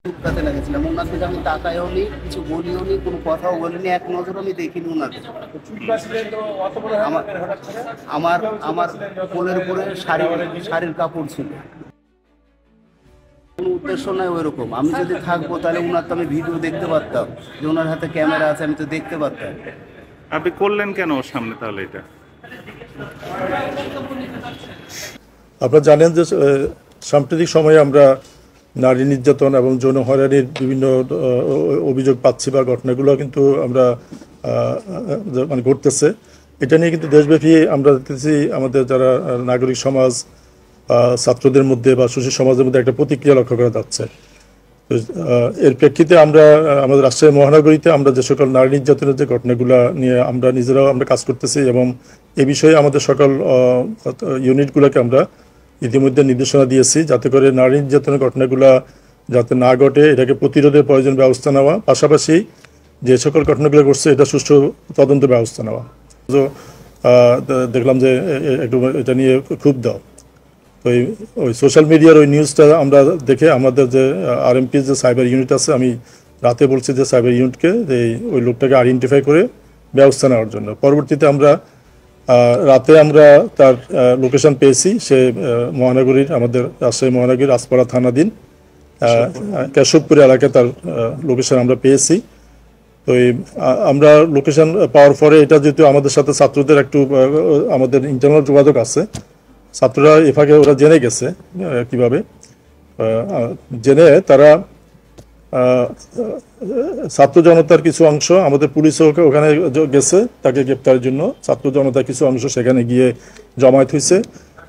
ফুটপাতে লাগেছিলাম, ওনার দিকে আমি তাকাইও নি, কিছু বলিও নি, কোনো কথাও বলিনি, এক নজর আমি দেখিনি ওনাকে। আমার আমার আমার কোলের উপরে শাড়ির কাপড় ছিল। কোনো উদ্দেশ্য নাই ওইরকম। আমি যদি থাকবো তাহলে ওনার তো আমি ভিডিও দেখতে পারতাম, যে ওনার হাতে ক্যামেরা আছে, আমি তো দেখতে পারতাম। আপনি করলেন কেন ওর সামনে তাহলে এটা? আপনারা জানেন যে সাম্প্রতিক সময়ে আমরা নারী নির্যাতন এবং যৌন হয়রানির বিভিন্ন অভিযোগ পাচ্ছি বা ঘটনাগুলো কিন্তু আমরা মানে ঘটতেছে। এটা নিয়ে কিন্তু দেশব্যাপী আমরা দেখতেছি আমাদের যারা নাগরিক সমাজ, ছাত্রদের মধ্যে বা সুশীল সমাজের মধ্যে একটা প্রতিক্রিয়া লক্ষ্য করা যাচ্ছে। এর প্রেক্ষিতে আমরা আমাদের রাজশাহী মহানগরীতে আমরা যে সকল নারী নির্যাতনের যে ঘটনাগুলো নিয়ে আমরা নিজেরাও আমরা কাজ করতেছি এবং এ বিষয়ে আমাদের সকল ইউনিটগুলোকে আমরা ইতিমধ্যে নির্দেশনা দিয়েছি, যাতে করে নারী নির্যাতনের ঘটনাগুলো যাতে না ঘটে এটাকে প্রতিরোধের প্রয়োজন ব্যবস্থা নেওয়া, পাশাপাশি যে সকল ঘটনাগুলো ঘটছে এটা সুষ্ঠু তদন্ত ব্যবস্থা নেওয়া। তো দেখলাম যে একটু এটা নিয়ে ক্ষুব্ধ, তো ওই সোশ্যাল মিডিয়ার ওই নিউজটা আমরা দেখে আমাদের যে আরএমপি যে সাইবার ইউনিট আছে, আমি রাতে বলছি যে সাইবার ইউনিটকে যে ওই লোকটাকে আইডেন্টিফাই করে ব্যবস্থা নেওয়ার জন্য। পরবর্তীতে আমরা রাতে আমরা তার লোকেশন পেয়েছি, সে মহানগরীর আমাদের রাজশাহী মহানগরীর রাজপাড়া থানাধীন কেশবপুর এলাকায় তার লোকেশন আমরা পেয়েছি। তো আমরা লোকেশন পাওয়ার পরে এটা যেহেতু আমাদের সাথে ছাত্রদের একটু আমাদের ইন্টারনাল যোগাযোগ আছে, ছাত্ররা এফাকে ওরা জেনে গেছে কিভাবে জেনে তারা ছাত্র জনতার কিছু অংশ, আমাদের পুলিশও ওখানে গেছে তাকে গ্রেপ্তারের জন্য, ছাত্র জনতার কিছু অংশ সেখানে গিয়ে জমায়েত হয়েছে।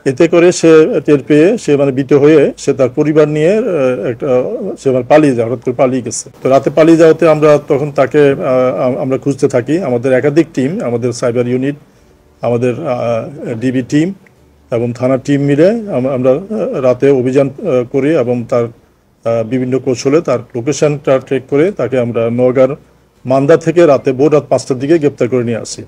এতে করে সে টের পেয়ে সে মানে ভীত হয়ে সে তার পরিবার নিয়ে একটা সে মানে পালিয়ে যায়, হঠাৎ করে পালিয়ে গেছে। তো রাতে পালিয়ে যাওয়াতে আমরা তখন তাকে আমরা খুঁজতে থাকি। আমাদের একাধিক টিম, আমাদের সাইবার ইউনিট, আমাদের ডিবি টিম এবং থানার টিম মিলে আমরা রাতে অভিযান করি এবং তার বিভিন্ন কৌশলে তার লোকেশনটা ট্রেক করে তাকে আমরা নওগাঁর মান্দা থেকে রাতে ভোর রাত 5টার দিকে গ্রেপ্তার করে নিয়ে আসি।